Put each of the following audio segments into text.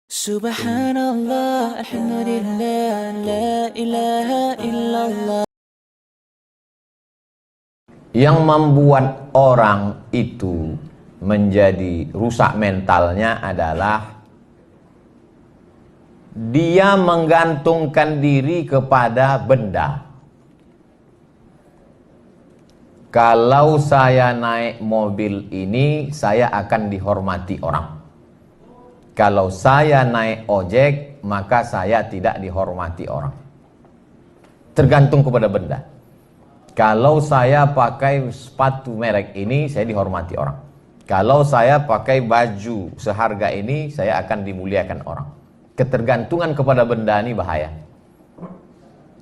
Subhanallah, alhamdulillah, la ilaha illallah. Yang membuat orang itu menjadi rusak mentalnya adalah dia menggantungkan diri kepada benda. Kalau saya naik mobil ini, saya akan dihormati orang. Kalau saya naik ojek, maka saya tidak dihormati orang. Tergantung kepada benda. Kalau saya pakai sepatu merek ini, saya dihormati orang. Kalau saya pakai baju seharga ini, saya akan dimuliakan orang. Ketergantungan kepada benda ini bahaya.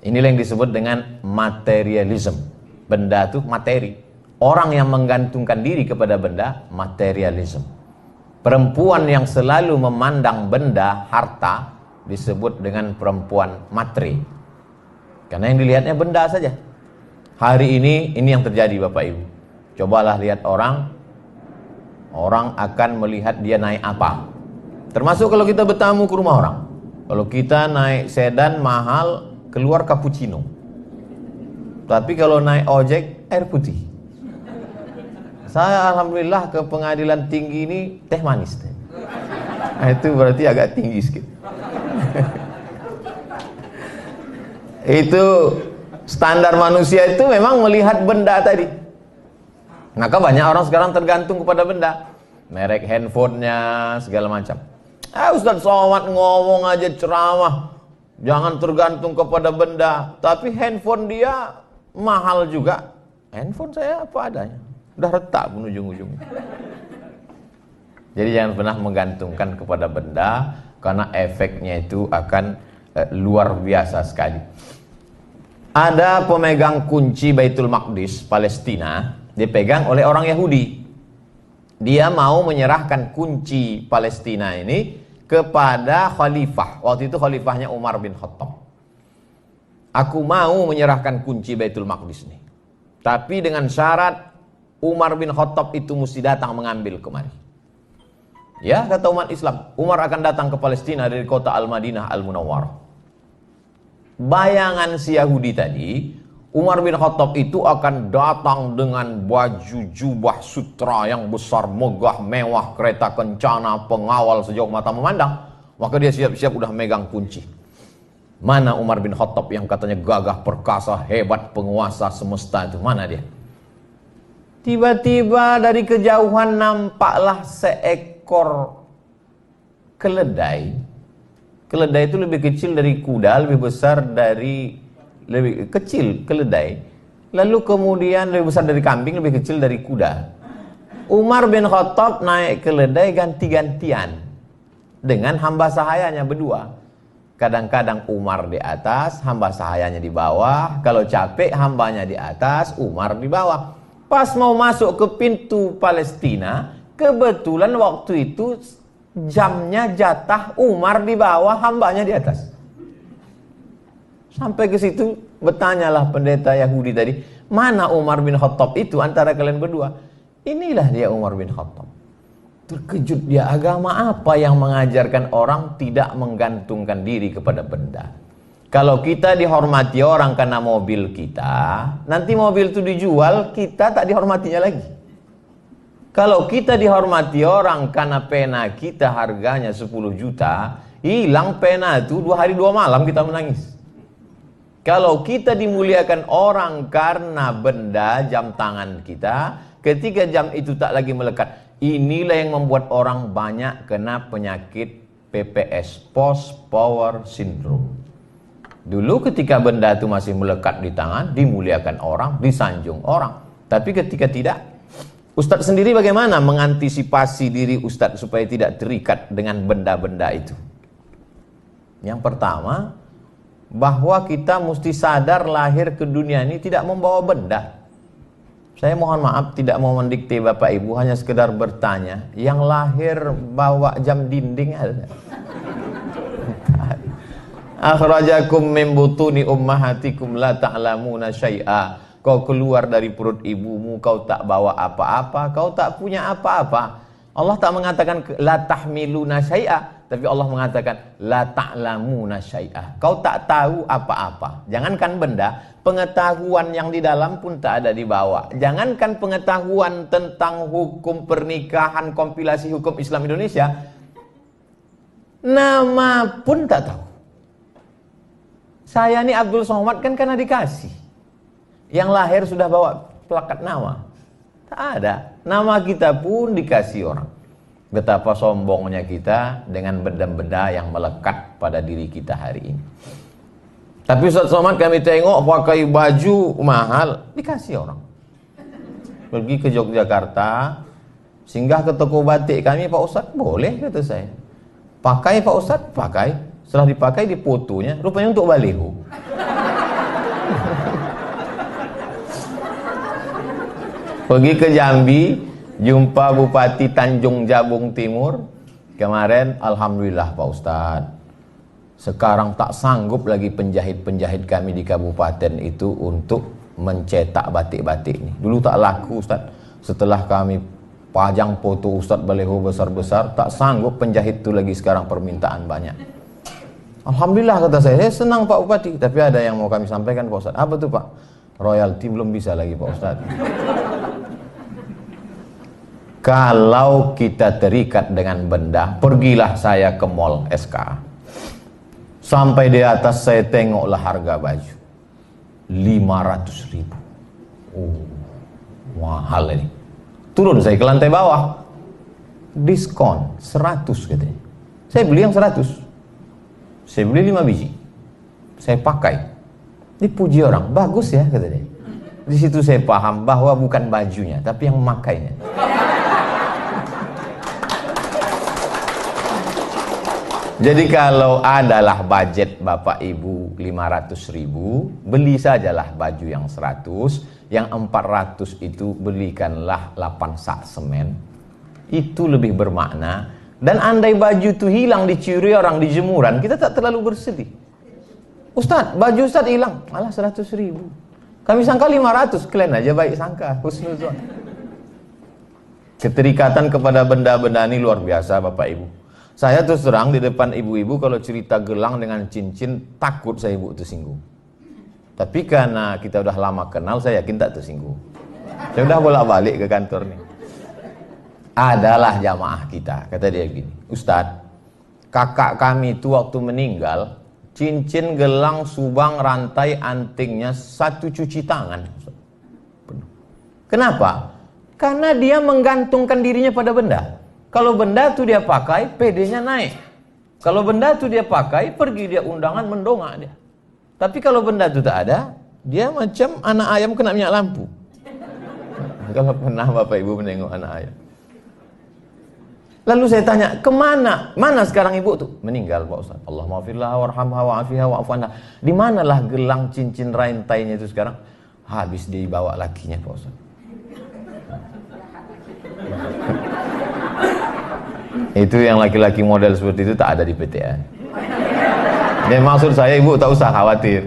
Inilah yang disebut dengan materialism. Benda itu materi. Orang yang menggantungkan diri kepada benda, materialism. Perempuan yang selalu memandang benda, harta, disebut dengan perempuan materi. Karena yang dilihatnya benda saja. Hari ini yang terjadi Bapak Ibu. Cobalah lihat orang akan melihat dia naik apa. Termasuk kalau kita bertamu ke rumah orang. Kalau kita naik sedan mahal, keluar cappuccino. Tapi kalau naik ojek, air putih. Saya alhamdulillah ke pengadilan tinggi ini teh manis. Nah, itu berarti agak tinggi sedikit. Itu standar manusia itu memang melihat benda tadi. Maka banyak orang sekarang tergantung kepada benda. Merek handphonenya, segala macam. Ustaz Somad ngomong aja ceramah, jangan tergantung kepada benda. Tapi handphone dia mahal juga. Handphone saya apa adanya, udah retak pun ujung-ujungnya. Jadi jangan pernah menggantungkan kepada benda, karena efeknya itu akan luar biasa sekali. Ada pemegang kunci Baitul Maqdis Palestina, dipegang oleh orang Yahudi. Dia mau menyerahkan kunci Palestina ini kepada khalifah. Waktu itu khalifahnya Umar bin Khattab. Aku mau menyerahkan kunci Baitul Maqdis ini, tapi dengan syarat Umar bin Khattab itu mesti datang mengambil kemari. Ya, kata umat Islam, Umar akan datang ke Palestina dari kota Al-Madinah Al-Munawwarah. Bayangan si Yahudi tadi, Umar bin Khattab itu akan datang dengan baju jubah sutra yang besar, megah, mewah, kereta kencana, pengawal sejauh mata memandang. Maka dia siap-siap udah megang kunci. Mana Umar bin Khattab yang katanya gagah perkasa, hebat, penguasa semesta itu, mana dia? Tiba-tiba dari kejauhan nampaklah seekor keledai. Keledai itu lebih kecil dari kuda, lebih kecil keledai. Lalu kemudian lebih besar dari kambing, lebih kecil dari kuda. Umar bin Khattab naik keledai ganti-gantian dengan hamba sahayanya berdua. Kadang-kadang Umar di atas, hamba sahayanya di bawah. Kalau capek, hambanya di atas, Umar di bawah. Pas mau masuk ke pintu Palestina, kebetulan waktu itu jamnya jatah Umar di bawah, hambanya di atas. Sampai ke situ bertanyalah pendeta Yahudi tadi, mana Umar bin Khattab itu antara kalian berdua? Inilah dia Umar bin Khattab. Terkejut dia, agama apa yang mengajarkan orang tidak menggantungkan diri kepada benda? Kalau kita dihormati orang karena mobil kita, nanti mobil itu dijual, kita tak dihormatinya lagi. Kalau kita dihormati orang karena pena kita harganya 10 juta, hilang pena itu 2 hari 2 malam kita menangis. Kalau kita dimuliakan orang karena benda jam tangan kita, ketika jam itu tak lagi melekat, inilah yang membuat orang banyak kena penyakit PPS, Post Power Syndrome. Dulu ketika benda itu masih melekat di tangan, dimuliakan orang, disanjung orang. Tapi ketika tidak, Ustadz sendiri bagaimana mengantisipasi diri Ustadz supaya tidak terikat dengan benda-benda itu? Yang pertama, bahwa kita mesti sadar lahir ke dunia ini tidak membawa benda. Saya mohon maaf tidak mau mendikte Bapak Ibu, hanya sekedar bertanya, yang lahir bawa jam dinding ada? Akhrajakum min butuni ummahatikum la ta'lamuna syai'a. Kau keluar dari perut ibumu, kau tak bawa apa-apa, kau tak punya apa-apa. Allah tak mengatakan la tahmiluna syai'a, tapi Allah mengatakan la ta'lamuna syai'a. Kau tak tahu apa-apa. Jangankan benda, pengetahuan yang di dalam pun tak ada di bawah. Jangankan pengetahuan tentang hukum pernikahan, kompilasi hukum Islam Indonesia, nama pun tak tahu. Saya ini Abdul Somad kan karena dikasih. Yang lahir sudah bawa plakat nama. Tak ada. Nama kita pun dikasih orang. Betapa sombongnya kita dengan benda-benda yang melekat pada diri kita hari ini. Tapi Ustaz Somad kami tengok pakai baju mahal, dikasih orang. Pergi ke Yogyakarta, singgah ke toko batik kami, Pak Ustaz, boleh kata saya. Pakai Pak Ustaz, pakai. Setelah dipakai difotonya, rupanya untuk baliho. Pergi ke Jambi, jumpa Bupati Tanjung Jabung Timur. Kemarin, alhamdulillah Pak Ustadz, sekarang tak sanggup lagi penjahit-penjahit kami di kabupaten itu untuk mencetak batik-batik ini. Dulu tak laku Ustadz. Setelah kami pajang foto Ustadz baliho besar-besar, tak sanggup penjahit itu lagi, sekarang permintaan banyak. Alhamdulillah kata saya senang Pak Bupati. Tapi ada yang mau kami sampaikan Pak Ustadz. Apa tuh Pak? Royalti belum bisa lagi Pak Ustadz. Kalau kita terikat dengan benda, pergilah saya ke mall SK. Sampai di atas saya tengoklah harga baju 500.000. Oh, mahal ini. Turun saya ke lantai bawah, diskon 100 katanya. Saya beli yang 100. Saya beli 5 biji. Saya pakai. Dipuji orang, bagus ya katanya. Di situ saya paham bahwa bukan bajunya, tapi yang memakainya. Jadi kalau adalah budget Bapak Ibu 500.000, beli sajalah baju yang 100, yang 400 itu belikanlah 8 sak semen. Itu lebih bermakna. Dan andai baju itu hilang, dicuri orang di jemuran, kita tak terlalu bersedih. Ustaz, baju Ustaz hilang, malah 100.000. Kami sangka 500, kalian aja baik sangka, husnuzon. Keterikatan kepada benda-benda ini luar biasa Bapak Ibu. Saya terus terang di depan ibu-ibu kalau cerita gelang dengan cincin, takut saya ibu tersinggung. Tapi karena kita udah lama kenal, saya yakin tak tersinggung. Saya udah bolak-balik ke kantor nih. Adalah jamaah kita, kata dia gini, Ustadz, kakak kami itu waktu meninggal, cincin, gelang, subang, rantai, antingnya 1 cuci tangan. Kenapa? Karena dia menggantungkan dirinya pada benda. Kalau benda itu dia pakai, PD-nya naik. Kalau benda itu dia pakai, pergi dia undangan, mendongak dia. Tapi kalau benda itu tak ada, dia macam anak ayam kena minyak lampu. Kalau pernah Bapak Ibu menengok anak ayam. Lalu saya tanya, kemana? Mana sekarang ibu tuh? Meninggal Pak Ustaz. Allah maafirlah warhamha wa'afiha wa'afuanha. Di manalah gelang, cincin, rantainya itu sekarang? Habis dibawa lakinya Pak Ustaz. Itu yang laki-laki model seperti itu tak ada di PTN. Dan maksud saya ibu tak usah khawatir,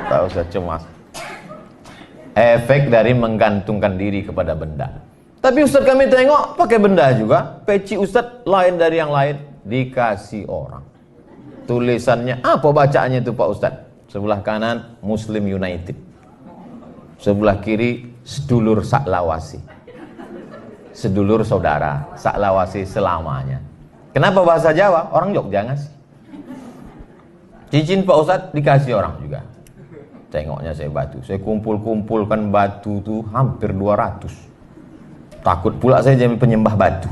tak usah cemas. Efek dari menggantungkan diri kepada benda. Tapi Ustaz kami tengok pakai benda juga. Peci Ustaz lain dari yang lain, dikasih orang. Tulisannya apa bacaannya itu Pak Ustaz? Sebelah kanan Muslim United, sebelah kiri sedulur saklawasi. Sedulur saudara, saklawasi selamanya. Kenapa bahasa Jawa? Orang Jogja ngasih. Cincin Pak Ustadz dikasih orang juga. Tengoknya saya batu. Saya kumpul-kumpulkan batu tuh hampir 200. Takut pula saya jadi penyembah batu.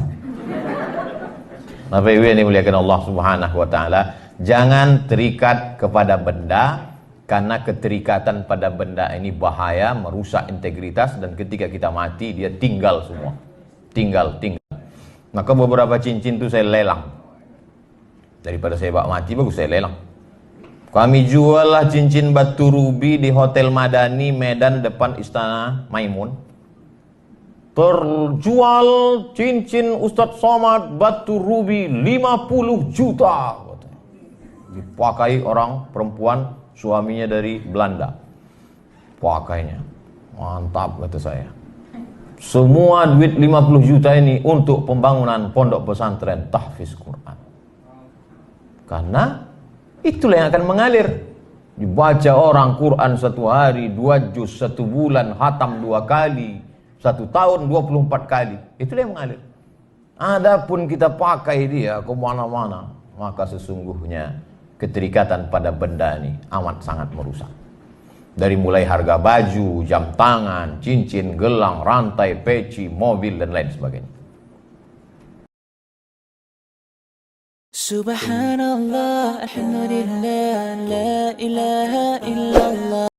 Bapak Ibu yang dimuliakan Allah Subhanahu wa taala, jangan terikat kepada benda, karena keterikatan pada benda ini bahaya, merusak integritas, dan ketika kita mati dia tinggal semua. Tinggal. Maka beberapa cincin itu saya lelang. Daripada saya bawa mati, bagus saya lelang. Kami jual lah cincin batu rubi di Hotel Madani Medan depan Istana Maimun. Terjual cincin Ustadz Somad batu rubi 50 juta. Dipakai orang perempuan, suaminya dari Belanda. Pakainya. Mantap kata saya. Semua duit 50 juta ini untuk pembangunan pondok pesantren tahfiz Quran. Karena itulah yang akan mengalir. Dibaca orang Quran 1 hari, 2 juz, 1 bulan, khatam 2 kali, 1 tahun 24 kali. Itulah yang mengalir. Adapun kita pakai dia ke mana-mana, maka sesungguhnya keterikatan pada benda ini amat sangat merusak. Dari mulai harga baju, jam tangan, cincin, gelang, rantai, peci, mobil, dan lain sebagainya. Subhanallah, alhamdulillah, la ilaha illallah.